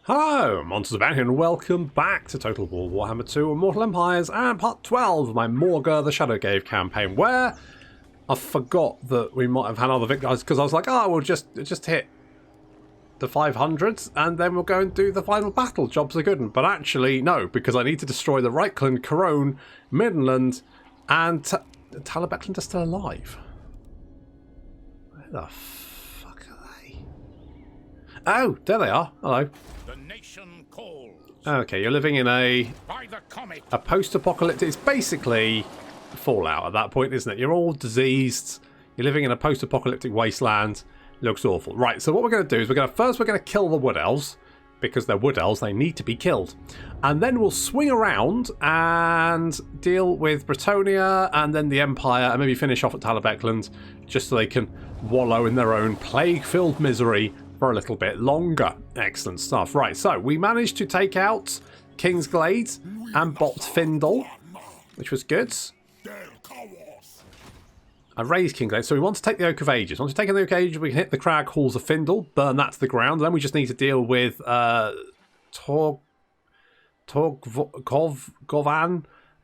Hello, Monsters About here, and welcome back to Total War Warhammer 2 Immortal Empires and part 12 of my Morghur the Shadowgave Campaign, where I forgot that we might have had other victories, because I was like, oh, we'll just hit the 500s and then we'll go and do the final battle. Jobs are good. But actually, no, because I need to destroy the Reichland, Corone, Midland, and Talabecland are still alive. Where the fuck are they? Oh, there they are. Hello. The nation calls. Okay, you're living in a post-apocalyptic. It's basically Fallout at that point, isn't it? You're all diseased. You're living in a post-apocalyptic wasteland. Looks awful. Right, so what we're going to do is we're going to kill the wood elves, because they're wood elves. They need to be killed, and then we'll swing around and deal with Bretonnia and then the Empire, and maybe finish off at Talabecland, just so they can wallow in their own plague-filled misery for a little bit longer. Excellent stuff. Right, so we managed to take out Kingsglade and Bot Findle, which was good. I raised Kingsglade, so we want to take the Oak of Ages. Once we take the Oak of Ages, we can hit the Crag Halls of Findle, burn that to the ground, and then we just need to deal with Govan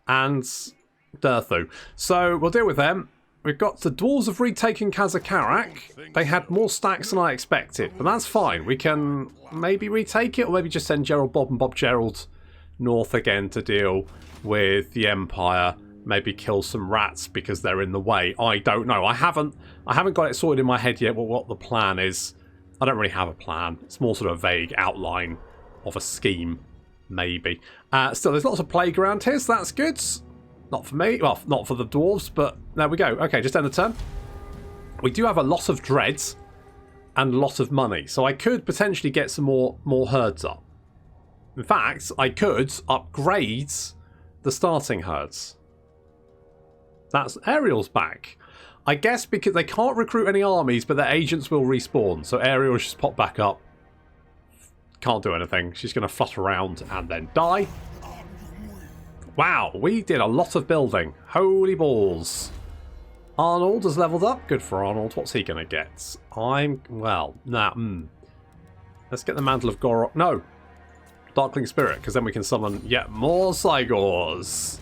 and Durthu. So we'll deal with them. We've got the Dwarves have retaken Kazakarak. They had more stacks than I expected, but that's fine. We can maybe retake it, or maybe just send Gerald Bob and Bob Gerald north again to deal with the Empire. Maybe kill some rats because they're in the way. I don't know. I haven't got it sorted in my head yet what the plan is. I don't really have a plan. It's more sort of a vague outline of a scheme, maybe. Still, there's lots of playground here, so that's good. Not for me. Well, not for the dwarves, but there we go. Okay, just end the turn. We do have a lot of dreads and a lot of money, so I could potentially get some more herds up. In fact, I could upgrade the starting herds. That's Ariel's back. I guess because they can't recruit any armies, but their agents will respawn, so Ariel will just pop back up. Can't do anything. She's going to flutter around and then die. Wow, we did a lot of building. Holy balls. Arnold has leveled up. Good for Arnold. What's he going to get? Let's get the Mantle of Gorok. No. Darkling Spirit, because then we can summon yet more Cygors.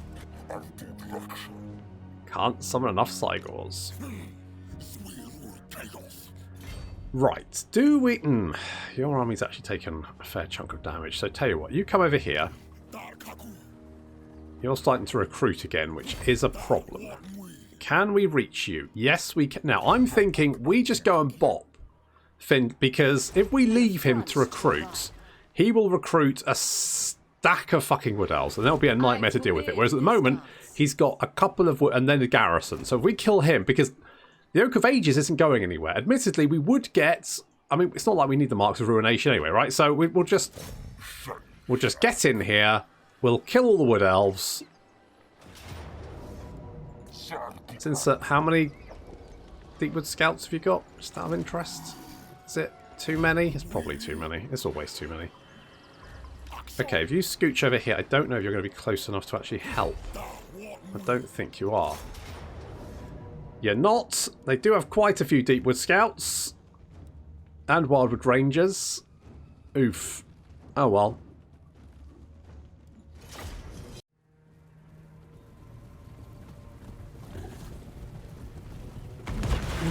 Can't summon enough Cygors. Right. Do we... Your army's actually taken a fair chunk of damage. So tell you what, you come over here. You're starting to recruit again, which is a problem. Can we reach you? Yes, we can. Now, I'm thinking we just go and bop Finn, because if we leave him to recruit, he will recruit a stack of fucking wood elves, and that'll be a nightmare to deal with it. Whereas at the moment, he's got a couple of wood, and then the garrison. So if we kill him, because the Oak of Ages isn't going anywhere. Admittedly, we would get... I mean, it's not like we need the Marks of Ruination anyway, right? So we'll just get in here. We'll kill all the wood elves. Since how many Deepwood Scouts have you got? Just out of interest. Is it too many? It's probably too many. It's always too many. Okay, if you scooch over here, I don't know if you're going to be close enough to actually help. I don't think you are. You're not. They do have quite a few Deepwood Scouts. And Wildwood Rangers. Oof. Oh well.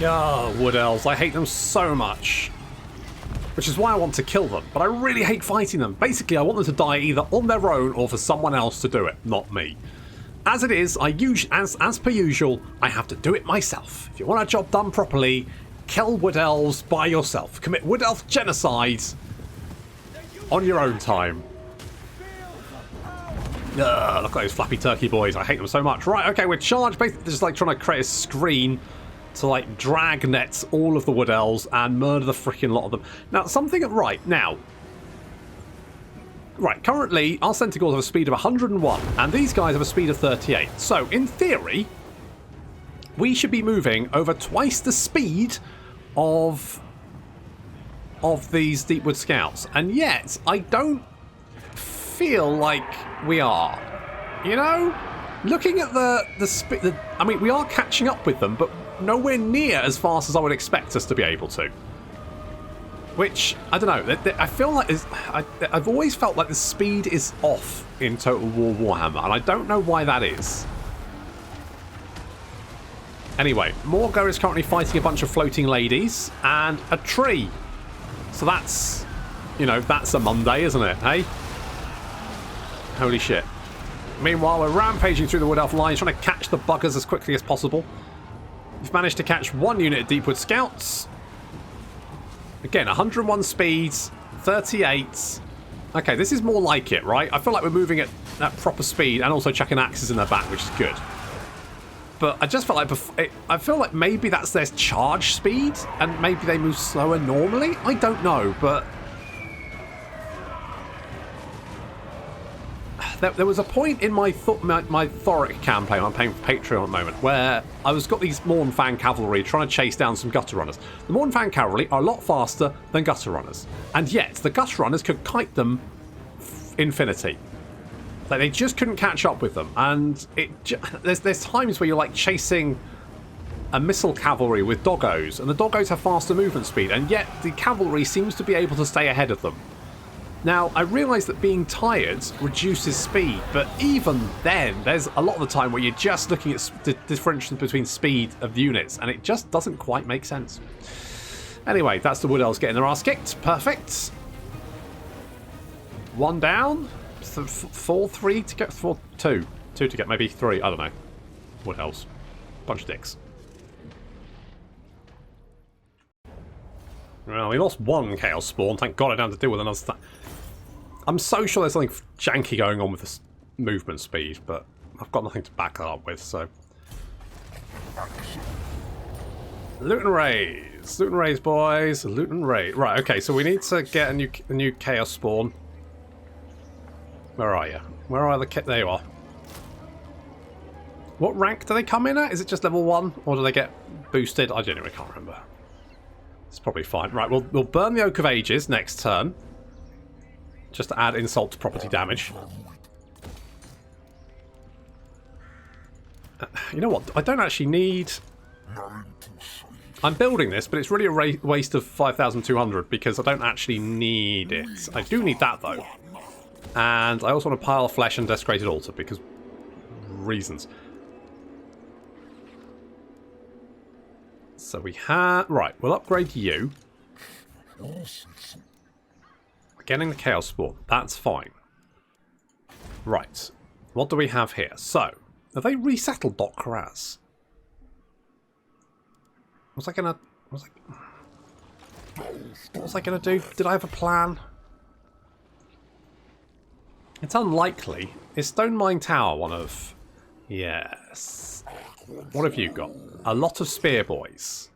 Oh, wood elves. I hate them so much. Which is why I want to kill them. But I really hate fighting them. Basically, I want them to die either on their own or for someone else to do it, not me. As it is, as per usual, I have to do it myself. If you want a job done properly, kill wood elves by yourself. Commit wood elf genocide on your own time. Look at those flappy turkey boys. I hate them so much. Right, okay, we're charged. Basically, just like trying to create a screen to like dragnet all of the wood elves and murder the freaking lot of them. Now, currently our Centaurs have a speed of 101 and these guys have a speed of 38. So in theory, we should be moving over twice the speed of these Deepwood Scouts, and yet I don't feel like we are. You know, looking at the speed, I mean, we are catching up with them, but nowhere near as fast as I would expect us to be able to. Which, I don't know, I feel like I've always felt like the speed is off in Total War Warhammer, and I don't know why that is. Anyway, Morghur is currently fighting a bunch of floating ladies and a tree. So that's, you know, that's a Monday, isn't it, hey? Holy shit. Meanwhile, we're rampaging through the Wood Elf lines, trying to catch the buggers as quickly as possible. We've managed to catch one unit of Deepwood Scouts. Again, 101 speeds, 38. Okay, this is more like it, right? I feel like we're moving at proper speed and also chucking axes in their back, which is good. But I just felt like I feel like maybe that's their charge speed, and maybe they move slower normally. I don't know, but there was a point in my Thoric campaign, I'm paying for Patreon at the moment, where I got these Mornfang cavalry trying to chase down some gutter runners. The Mornfang cavalry are a lot faster than gutter runners, and yet the gutter runners could kite them infinity. Like, they just couldn't catch up with them, and there's times where you're like chasing a missile cavalry with doggos, and the doggos have faster movement speed, and yet the cavalry seems to be able to stay ahead of them. Now, I realise that being tired reduces speed, but even then, there's a lot of the time where you're just looking at the differential between speed of units, and it just doesn't quite make sense. Anyway, that's the Wood Elves getting their ass kicked. Perfect. One down. 4-3 to get 4-2. 2 to get maybe 3. I don't know. Wood Elves. Bunch of dicks. Well, we lost one Chaos Spawn. Thank God I don't have to deal with another. I'm so sure there's something janky going on with this movement speed, but I've got nothing to back that up with, so. Loot and raise. Loot and raise, boys. Loot and raise. Right, okay, so we need to get a new Chaos Spawn. Where are you? Where are the... There you are. What rank do they come in at? Is it just level 1? Or do they get boosted? I genuinely can't remember. It's probably fine. Right, we'll burn the Oak of Ages next turn. Just to add insult to property damage. You know what? I don't actually need... I'm building this, but it's really a waste of 5,200 because I don't actually need it. I do need that, though. And I also want a pile of flesh and desecrated altar because reasons. So we have... Right, we'll upgrade you. We're getting the Chaos Spawn. That's fine. Right. What do we have here? So, have they resettled Dot Karaz? What was I gonna do? Did I have a plan? It's unlikely. Is Stone Mine Tower one of... Yes. What have you got? A lot of spear boys.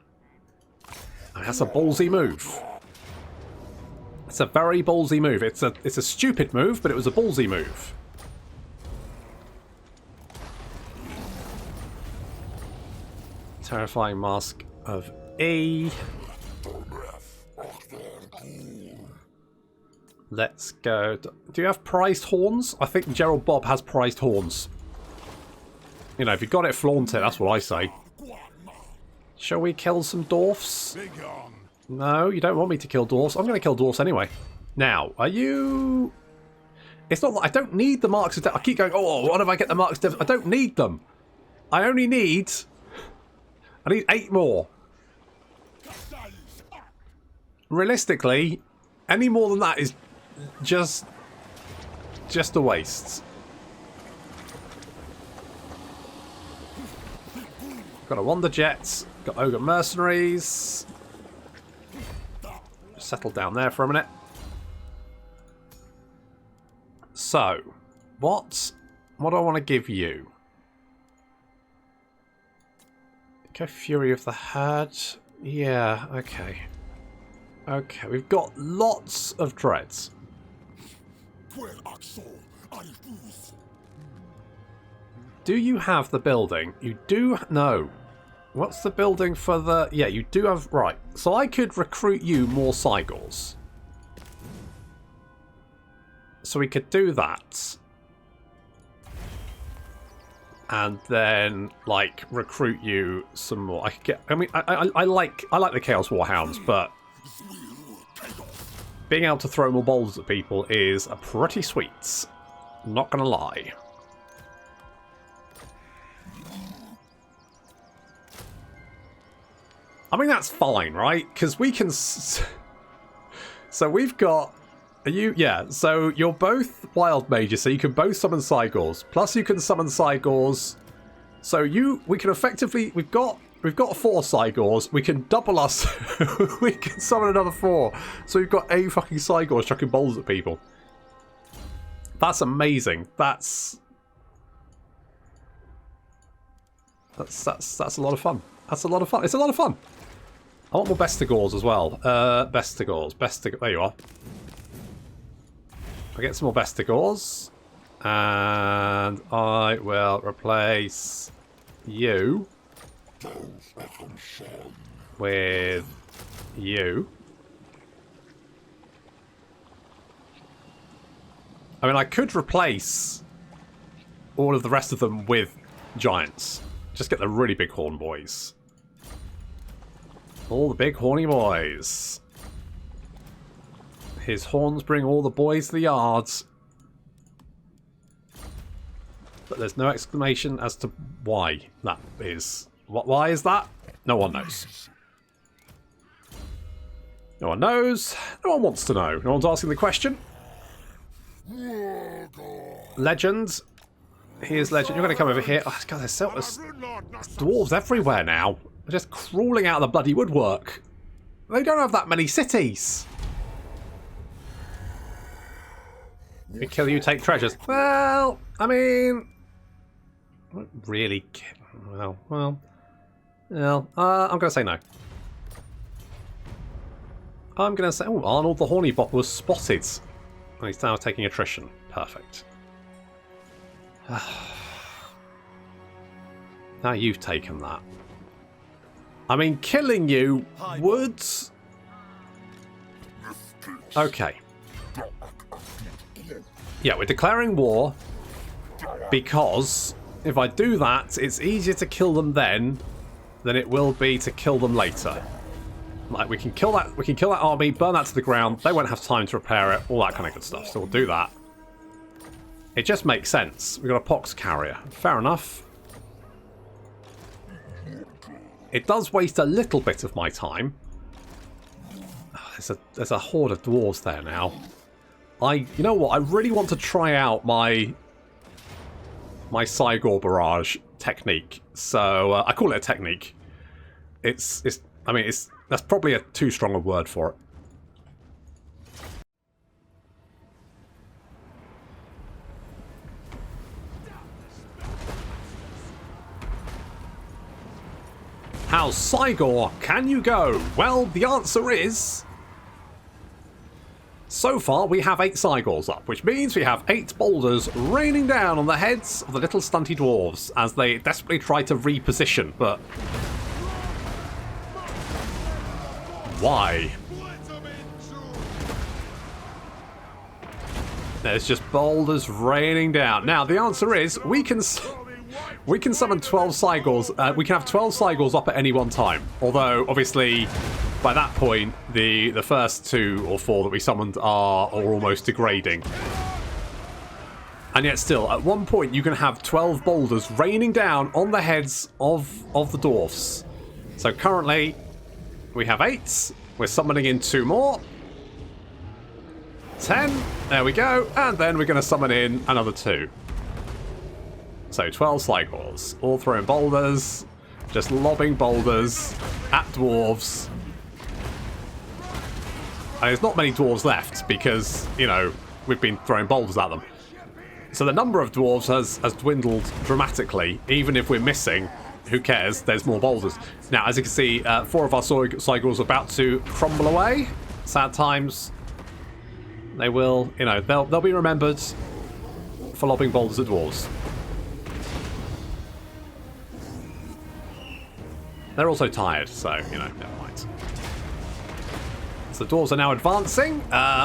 And that's a ballsy move. It's a very ballsy move. It's a stupid move, but it was a ballsy move. Terrifying Mask of E. Let's go. Do you have prized horns? I think Gerald Bob has prized horns. You know, if you got it, flaunt it. That's what I say. Shall we kill some dwarfs? No, you don't want me to kill dwarfs. I'm going to kill dwarfs anyway. Now, are you... It's not that I don't need the marks of death. I keep going, oh, what if I get the marks of death? I don't need them. I only need... I need 8 more. Realistically, any more than that is just a waste. Got a Wander Jets, got Ogre Mercenaries. Settle down there for a minute. So, what do I want to give you? Okay, Fury of the Herd. Yeah, okay. Okay, we've got lots of dreads. Do you have the building? You do... No. What's the building for the... Yeah, you do have... Right. So I could recruit you more Cygors. So we could do that. And then, like, recruit you some more. I could get... I mean, I like the Chaos Warhounds, but... being able to throw more boulders at people is pretty sweet. Not gonna lie. I mean, that's fine, right? Because we can... So we've got... Are you... Yeah, so you're both wild mages, so you can both summon Cygors. Plus you can summon Cygors. So we can effectively... We've got 4 Cygors. We can double us. We can summon another 4. So we've got a fucking Cygors chucking boulders at people. That's amazing. That's a lot of fun. That's a lot of fun. It's a lot of fun. I want more Bestigors as well. Bestigors. There you are. I'll get some more Bestigors. And I will replace you with you. I mean, I could replace all of the rest of them with giants. Just get the really big horn boys. All the big horny boys. His horns bring all the boys to the yards. But there's no explanation as to why that is. Why is that? No one knows. No one knows. No one wants to know. No one's asking the question. Legend. Here's Legend. You're going to come over here. Oh, God, there's dwarves everywhere now. They're just crawling out of the bloody woodwork. They don't have that many cities. We kill you, take treasures. Well, I mean... Really? Well, I'm going to say no. I'm going to say... Oh, Arnold the Horny Bot was spotted. And he's now taking attrition. Perfect. Now you've taken that. I mean, killing you would... Okay. Yeah, we're declaring war because if I do that, it's easier to kill them then than it will be to kill them later. Like, we can kill that army, burn that to the ground, they won't have time to repair it, all that kind of good stuff, so we'll do that. It just makes sense. We've got a pox carrier. Fair enough. It does waste a little bit of my time. Oh, there's a horde of dwarves there now. You know what? I really want to try out my Cygor barrage technique. So I call it a technique. That's probably too strong a word for it. How Cygor can you go? Well, the answer is... So far, we have 8 Cygors up, which means we have 8 boulders raining down on the heads of the little stunty dwarves as they desperately try to reposition, but... Why? There's just boulders raining down. Now, the answer is, we can summon 12 Cygors. We can have 12 Cygors up at any one time. Although, obviously, by that point, the first 2 or 4 that we summoned are almost degrading. And yet still, at one point, you can have 12 boulders raining down on the heads of the dwarfs. So currently, we have 8. We're summoning in 2 more. 10. There we go. And then we're going to summon in another 2. So 12 Cygors, all throwing boulders, just lobbing boulders at dwarves. And there's not many dwarves left because, you know, we've been throwing boulders at them. So the number of dwarves has dwindled dramatically. Even if we're missing, who cares? There's more boulders. Now, as you can see, 4 of our Cygors are about to crumble away. Sad times. They will, you know, they'll be remembered for lobbing boulders at dwarves. They're also tired, so, you know, never mind. So the dwarves are now advancing.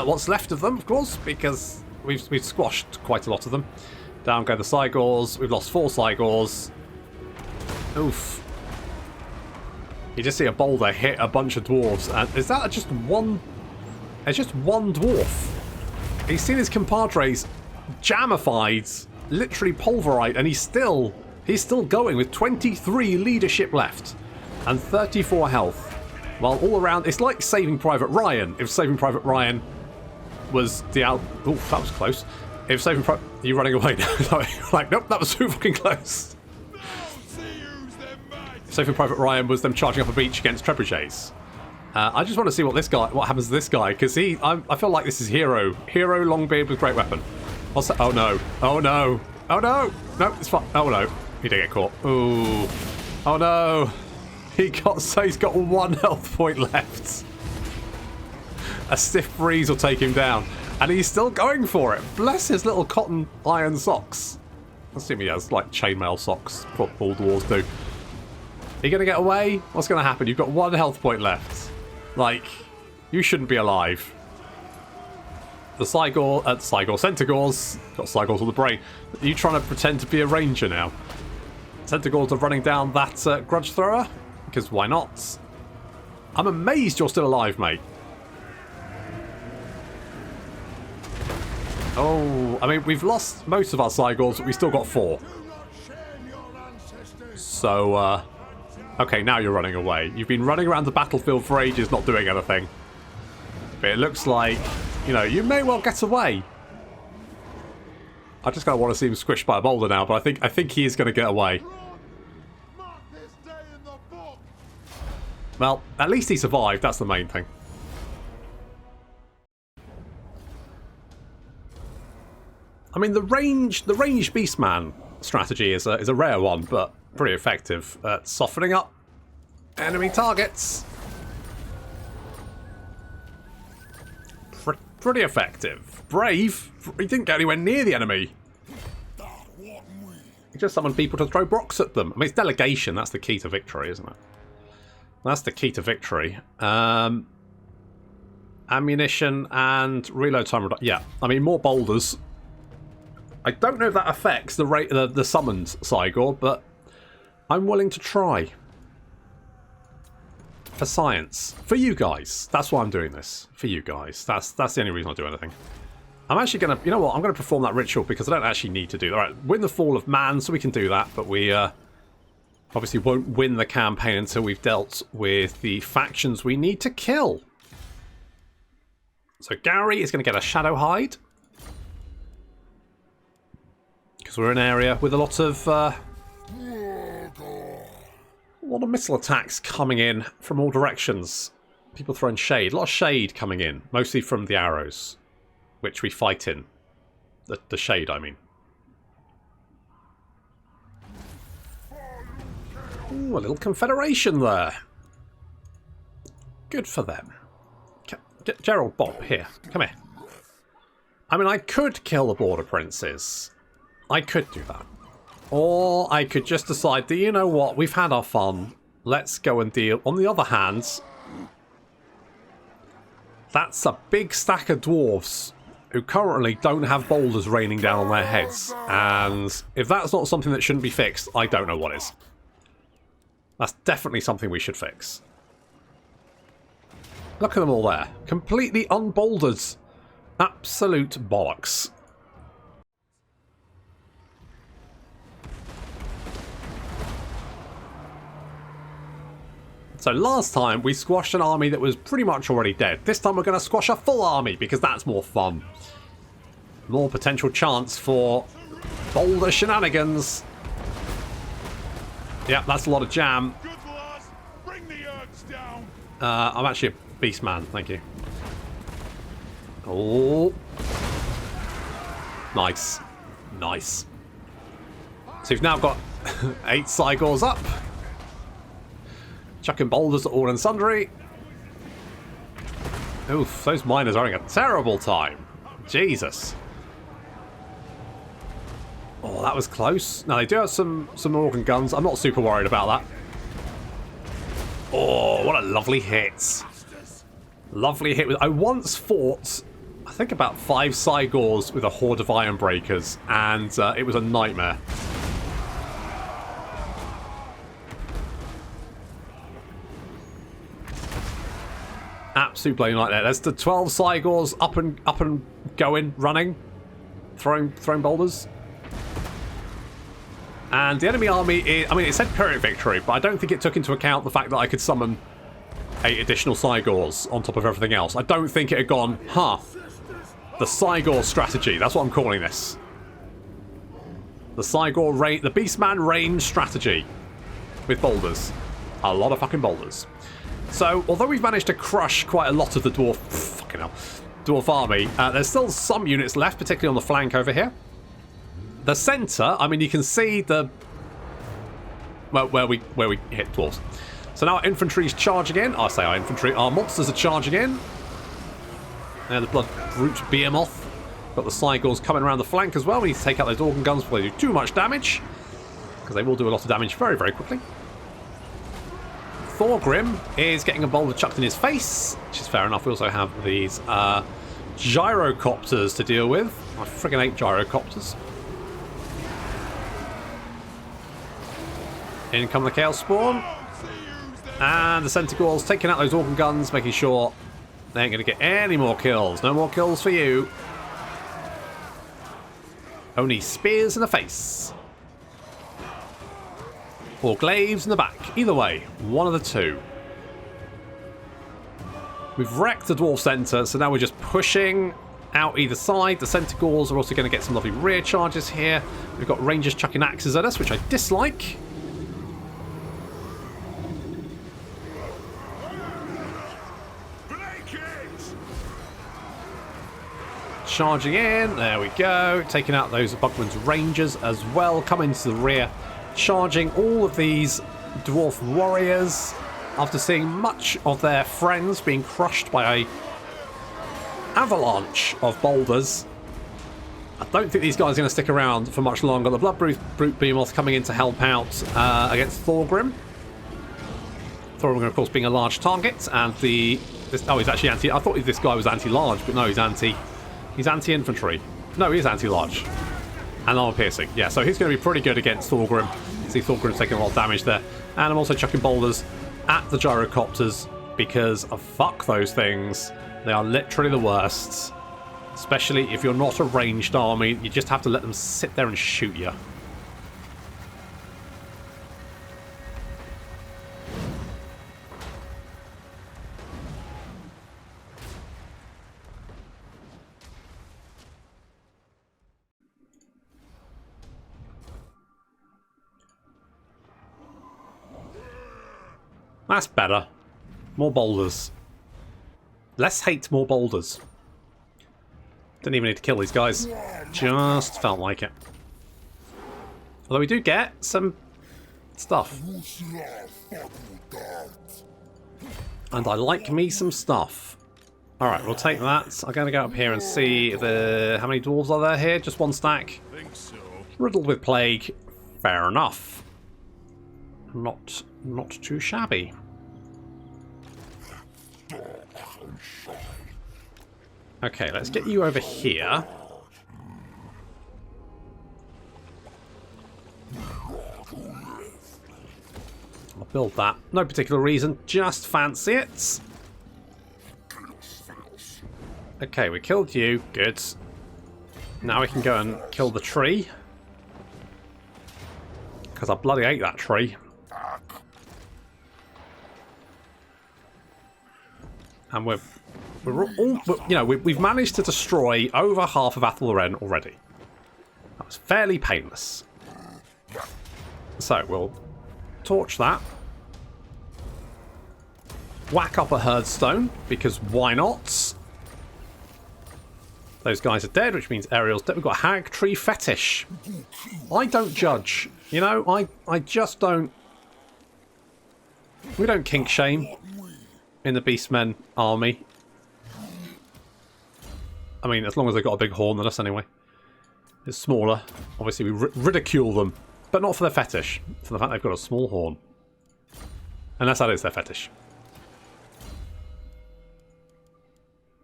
What's left of them, of course, because we've squashed quite a lot of them. Down go the Cygors. We've lost 4 Cygors. Oof. You just see a boulder hit a bunch of dwarves. And is that just one... There's just one dwarf. He's seen his compadres jamified, literally pulverized, and he's still going with 23 leadership left and 34 health. While all around, it's like Saving Private Ryan. If Saving Private Ryan was the out... Oh, that was close. If Saving Private... Are you running away now? Like, nope, that was too fucking close. Saving Private Ryan was them charging up a beach against trebuchets. I just want to see what happens to this guy, because I feel like this is Hero. Hero, Longbeard with great weapon. What's that? Oh no. Oh no. Oh no. No, it's fine. Oh no. He did get caught. Ooh. Oh no. He's got 1 health point left. A stiff breeze will take him down. And he's still going for it. Bless his little cotton iron socks. I assume he has like chainmail socks. What all dwarves do. Are you going to get away? What's going to happen? You've got 1 health point left. Like, you shouldn't be alive. The Centaurs. Got Cygors on the brain. Are you trying to pretend to be a ranger now? Centaurs are running down that grudge thrower. Because why not? I'm amazed you're still alive, mate. Oh, I mean, we've lost most of our Cygors, but we still got 4. So, okay, now you're running away. You've been running around the battlefield for ages, not doing anything. But it looks like, you know, you may well get away. I just kind of want to see him squished by a boulder now, but I think he is going to get away. Well, at least he survived. That's the main thing. I mean, the ranged Beastman strategy is a rare one, but pretty effective at softening up enemy targets. Pretty effective. Brave. He didn't get anywhere near the enemy. He just summoned people to throw rocks at them. I mean, it's delegation. That's the key to victory, isn't it? That's the key to victory. Ammunition and reload time. Yeah, I mean, more boulders. I don't know if that affects the summoned Cygor, but I'm willing to try. For science. For you guys. That's why I'm doing this. For you guys. That's the only reason I do anything. I'm actually going to... You know what? I'm going to perform that ritual because I don't actually need to do that. All right, win the fall of man, so we can do that, but we obviously won't win the campaign until we've dealt with the factions we need to kill. So Gary is going to get a shadow hide. Because we're in an area with a lot of missile attacks coming in from all directions. People throwing shade. A lot of shade coming in. Mostly from the arrows. Which we fight in. The shade, I mean. Ooh, a little confederation there. Good for them. Gerald, Bob, here. Come here. I mean, I could kill the border princes. I could do that. Or I could just decide that, you know what, we've had our fun. Let's go and deal. On the other hand, that's a big stack of dwarves who currently don't have boulders raining down on their heads. And if that's not something that shouldn't be fixed, I don't know what is. That's definitely something we should fix. Look at them all there. Completely unbouldered. Absolute bollocks. So last time we squashed an army that was pretty much already dead. This time we're going to squash a full army because that's more fun. More potential chance for boulder shenanigans. Yeah, that's a lot of jam. I'm actually a beast man, thank you. Oh. Nice. Nice. So you've now got 8 Cygors up. Chucking boulders at all and sundry. Oof, those miners are having a terrible time. Jesus. Oh, that was close. Now, they do have some organ guns. I'm not super worried about that. Oh, what a lovely hit. Lovely hit. I once fought, I think, about 5 Cygors with a horde of iron breakers, and it was a nightmare. absolute bloody nightmare. There's the 12 Cygors up and going, running, throwing boulders. And the enemy army is, I mean, it said Pyrrhic victory, but I don't think it took into account the fact that I could summon 8 additional Cygors on top of everything else. I don't think it had gone, the Cygor strategy. That's what I'm calling this. The Cygor the Beastman range strategy with boulders. A lot of fucking boulders. So, although we've managed to crush quite a lot of the dwarf army, there's still some units left, particularly on the flank over here. The centre, I mean, you can see the where we hit dwarves. So now our infantry's charging in. I say our infantry, our monsters are charging in. And the blood brute behemoth. Got the Cygors coming around the flank as well. We need to take out those organ guns before they do too much damage, because they will do a lot of damage very, very quickly. Thorgrim is getting a boulder chucked in his face, which is fair enough. We also have these gyrocopters to deal with. I friggin' hate gyrocopters. In come the Chaos Spawn. And the Centaurs taking out those organ guns, making sure they ain't going to get any more kills. No more kills for you. Only spears in the face. Or glaives in the back. Either way, one of the two. We've wrecked the dwarf centre, so now we're just pushing out either side. The Centaurs are also going to get some lovely rear charges here. We've got rangers chucking axes at us, which I dislike. Charging in, there we go. Taking out those Buckman's Rangers as well. Coming to the rear. Charging all of these dwarf warriors after seeing much of their friends being crushed by a avalanche of boulders. I don't think these guys are going to stick around for much longer. The Blood Brute Behemoth coming in to help out against Thorgrim. Thorgrim, of course, being a large target. And he's actually anti... I thought this guy was anti-large, but no, he's anti-infantry. No, he is anti-large. And armor-piercing. Yeah, so he's going to be pretty good against Thorgrim. You see Thorgrim's taking a lot of damage there. And I'm also chucking boulders at the gyrocopters because fuck those things. They are literally the worst. Especially if you're not a ranged army. You just have to let them sit there and shoot you. That's better. More boulders. Less hate, more boulders. Didn't even need to kill these guys. Just felt like it. Although we do get some stuff. And I like me some stuff. Alright, we'll take that. I'm going to go up here and see how many dwarves are there here. Just one stack. Riddled with plague. Fair enough. Not too shabby. Okay, let's get you over here. I'll build that. No particular reason, just fancy it. Okay, we killed you. Good. Now we can go and kill the tree. Because I bloody hate that tree. And we've managed to destroy over half of Athel Loren already. That was fairly painless. So we'll torch that. Whack up a herdstone, because why not? Those guys are dead, which means Ariel's dead. We've got Hag Tree Fetish. I don't judge. You know, I just don't... We don't kink shame in the Beastmen army. I mean, as long as they've got a big horn than us anyway. It's smaller. Obviously, we ridicule them. But not for their fetish. For the fact they've got a small horn. Unless that is their fetish.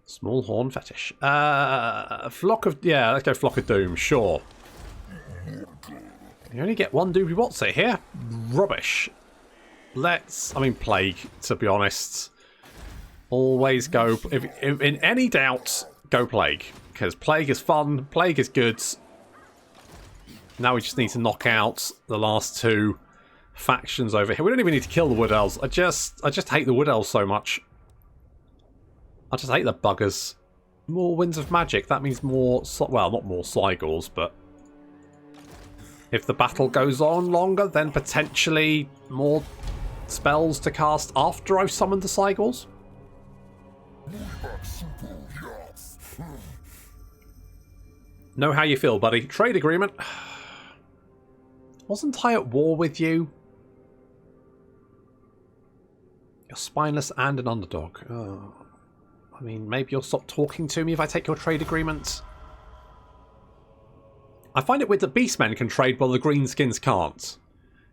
Small horn fetish. Flock of... Yeah, let's go Flock of Doom. Sure. You only get one doobie what's it here? Rubbish. I mean, Plague, to be honest. Always go... If in any doubt, go Plague. Because Plague is fun, Plague is good. Now we just need to knock out the last two factions over here. We don't even need to kill the Wood Elves. I just hate the Wood Elves so much. I just hate the buggers. More Winds of Magic. That means more... Well, not more Cygors, but... If the battle goes on longer, then potentially more spells to cast after I've summoned the Cygors. Know how you feel, buddy. Trade agreement. Wasn't I at war with you? You're spineless and an underdog. Oh. I mean, maybe you'll stop talking to me if I take your trade agreement. I find it weird that Beastmen can trade while the Greenskins can't.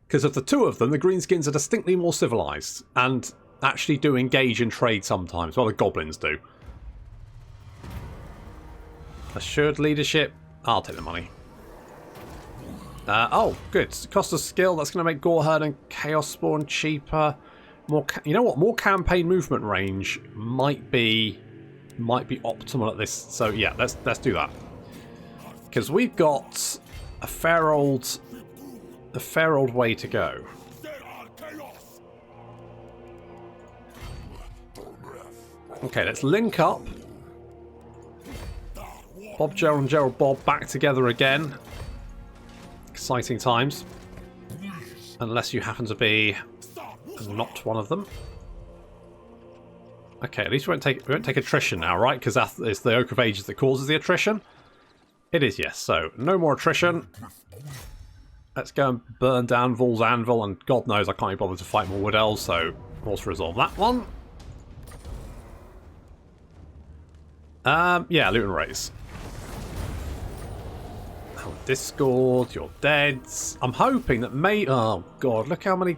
Because of the two of them, the Greenskins are distinctly more civilized and actually do engage in trade sometimes. Well, the Goblins do. Assured leadership. I'll take the money. Oh, good. Cost of skill. That's going to make Warherd and Chaos Spawn cheaper. More, you know what? More campaign movement range might be optimal at this. So yeah, let's do that. Because we've got a fair old way to go. Okay, let's link up. Bob Gerald and Gerald Bob back together again. Exciting times. Unless you happen to be not one of them. Okay, at least we won't take attrition now, right? Because it's the Oak of Ages that causes the attrition. It is, yes. So, no more attrition. Let's go and burn down Vol's Anvil, and God knows I can't be bothered to fight more Wood Elves, so we'll also resolve that one. Yeah, loot and raise. Oh, Discord, you're dead. I'm hoping that oh God, look how many...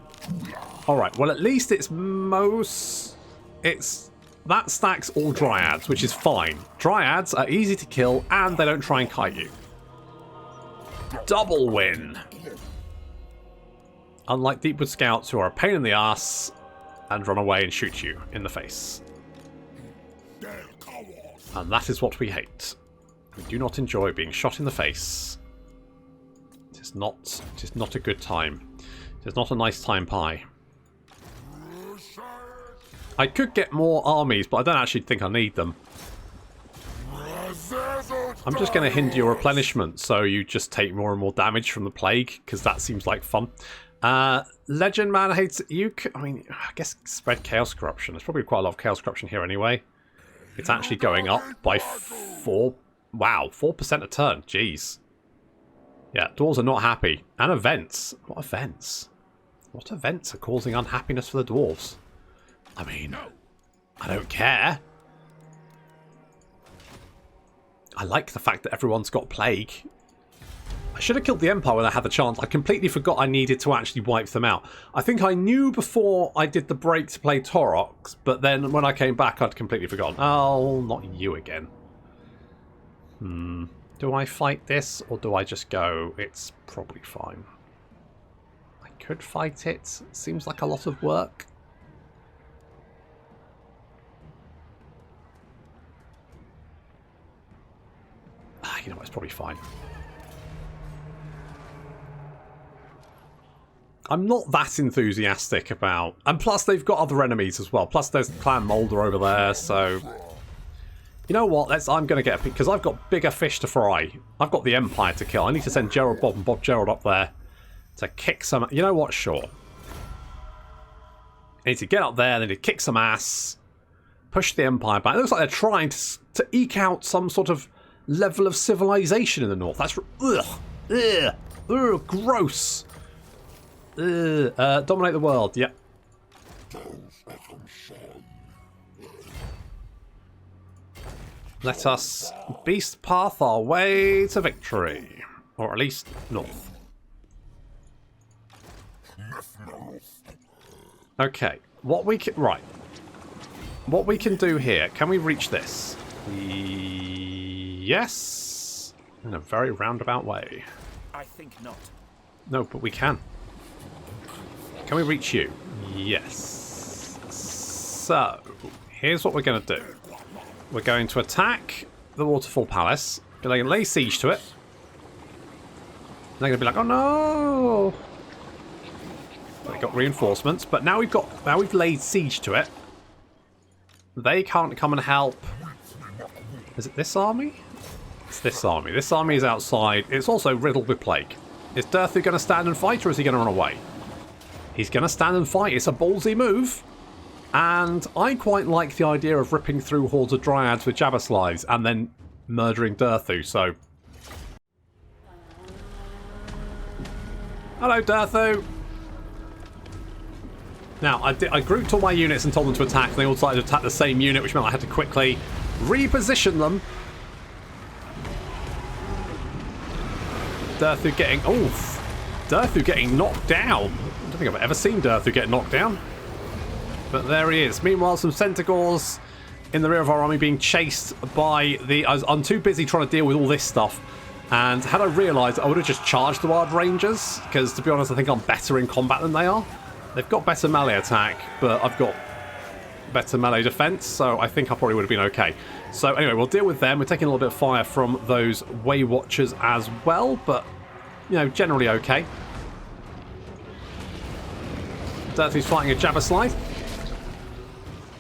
Alright, well at least it's that stacks all Dryads, which is fine. Dryads are easy to kill and they don't try and kite you. Double win. Unlike Deepwood Scouts, who are a pain in the ass and run away and shoot you in the face. And that is what we hate. We do not enjoy being shot in the face. It is not a good time. It is not a nice time pie. I could get more armies, but I don't actually think I need them. I'm just going to hinder your replenishment, so you just take more and more damage from the plague, because that seems like fun. Legend Man hates you. I mean, I guess spread Chaos Corruption. There's probably quite a lot of Chaos Corruption here anyway. It's actually going up by 4. Wow, 4% a turn. Jeez. Yeah, dwarves are not happy. And events. What events? What events are causing unhappiness for the dwarves? I mean, I don't care. I like the fact that everyone's got plague. I should have killed the Empire when I had the chance. I completely forgot I needed to actually wipe them out. I think I knew before I did the break to play Taurox, but then when I came back I'd completely forgotten. Oh, not you again. Do I fight this or do I just go, it's probably fine? I could fight it. Seems like a lot of work. You know what, it's probably fine. I'm not that enthusiastic about... And plus they've got other enemies as well. Plus there's Clan Morghur over there, so... You know what, I'm going to get... Because I've got bigger fish to fry. I've got the Empire to kill. I need to send Gerald Bob and Bob Gerald up there to kick some... You know what, sure. I need to get up there, they need to kick some ass, push the Empire back. It looks like they're trying to eke out some sort of level of civilization in the north. That's... gross. Dominate the world, yep. Let us beast path our way to victory. Or at least north. Okay, what we can... Right. What we can do here... Can we reach this? Yes. In a very roundabout way. I think not. No, but we can. Can we reach you? Yes. So, here's what we're going to do. We're going to attack the Waterfall Palace. We're going to lay siege to it. They're going to be like, oh no! They got reinforcements, but now we've laid siege to it. They can't come and help. Is it this army? It's this army. This army is outside. It's also riddled with plague. Is Durthu going to stand and fight, or is he going to run away? He's going to stand and fight. It's a ballsy move. And I quite like the idea of ripping through hordes of dryads with Jabberslides and then murdering Durthu, so... Hello, Durthu! Now, I grouped all my units and told them to attack, and they all decided to attack the same unit, which meant I had to quickly reposition them. Durthu getting... Oof! Durthu getting knocked down. I don't think I've ever seen Durthu get knocked down. But there he is. Meanwhile, some Centaurs in the rear of our army being chased by the... I'm too busy trying to deal with all this stuff. And had I realised, I would have just charged the Wild Rangers. Because, to be honest, I think I'm better in combat than they are. They've got better melee attack, but I've got better melee defense, so I think I probably would have been okay. So anyway, we'll deal with them. We're taking a little bit of fire from those Way Watchers as well, but, you know, generally okay. Durthu's fighting a Jabberslide.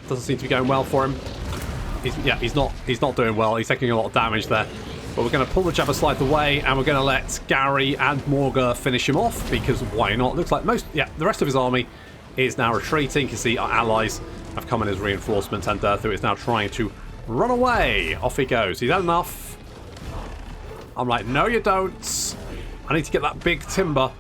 Doesn't seem to be going well for him. He's not doing well. He's taking a lot of damage there. But we're going to pull the Jabberslide away, and we're going to let Gary and Morghur finish him off, because why not? Looks like the rest of his army is now retreating. You can see our allies have come in as reinforcements, and Durthu is now trying to run away. Off he goes. He's had enough. I'm like, no you don't. I need to get that big timber.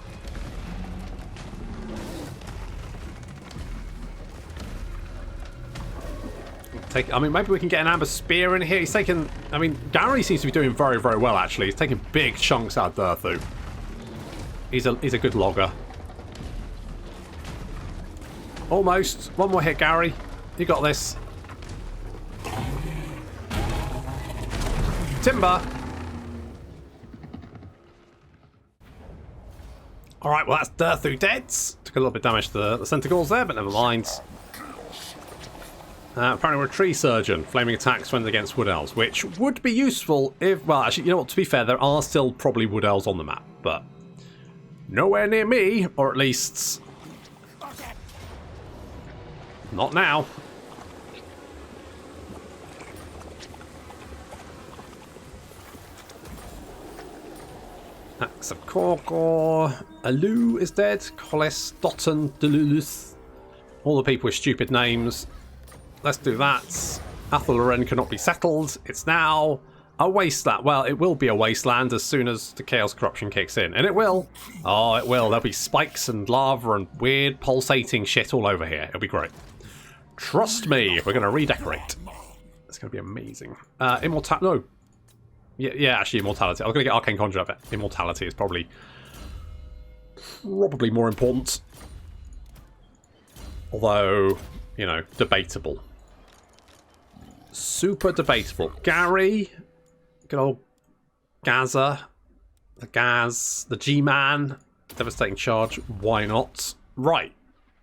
I mean, maybe we can get an amber spear in here. He's taking... I mean, Gary seems to be doing very, very well, actually. He's taking big chunks out of Durthu. He's a good logger. Almost. One more hit, Gary. You got this. Timber. Alright, well, that's Durthu dead. Took a little bit of damage to the Centaurs there, but never mind. Apparently we're a tree surgeon. Flaming attacks when against wood elves, which would be useful if... Well, actually, you know what? To be fair, there are still probably wood elves on the map, but nowhere near me, or at least not now. Axe of Korgor. Alu is dead. Collis, Dotten, Deluluth. All the people with stupid names. Let's do that. Athel Loren cannot be settled. It's now a wasteland. Well, it will be a wasteland as soon as the Chaos Corruption kicks in. And it will. Oh, it will. There'll be spikes and lava and weird pulsating shit all over here. It'll be great. Trust me, we're going to redecorate. It's going to be amazing. Immortality. No. Yeah, actually, immortality. I was going to get Arcane Conjure, but immortality is probably more important. Although, you know, debatable. Super debatable. Gary, good old Gaza, the G-Man, devastating charge. Why not? Right,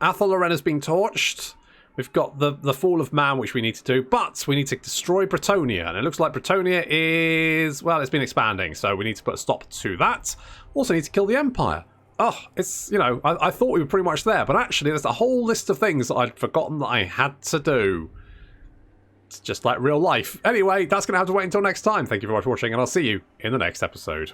Athel Loren has been torched. We've got the Fall of Man, which we need to do, but we need to destroy Bretonia, and it looks like Bretonia is, well, it's been expanding, so we need to put a stop to that. Also need to kill the Empire. Oh, it's, you know, I thought we were pretty much there, but actually there's a whole list of things that I'd forgotten that I had to do. It's just like real life. Anyway, that's going to have to wait until next time. Thank you very much for watching, and I'll see you in the next episode.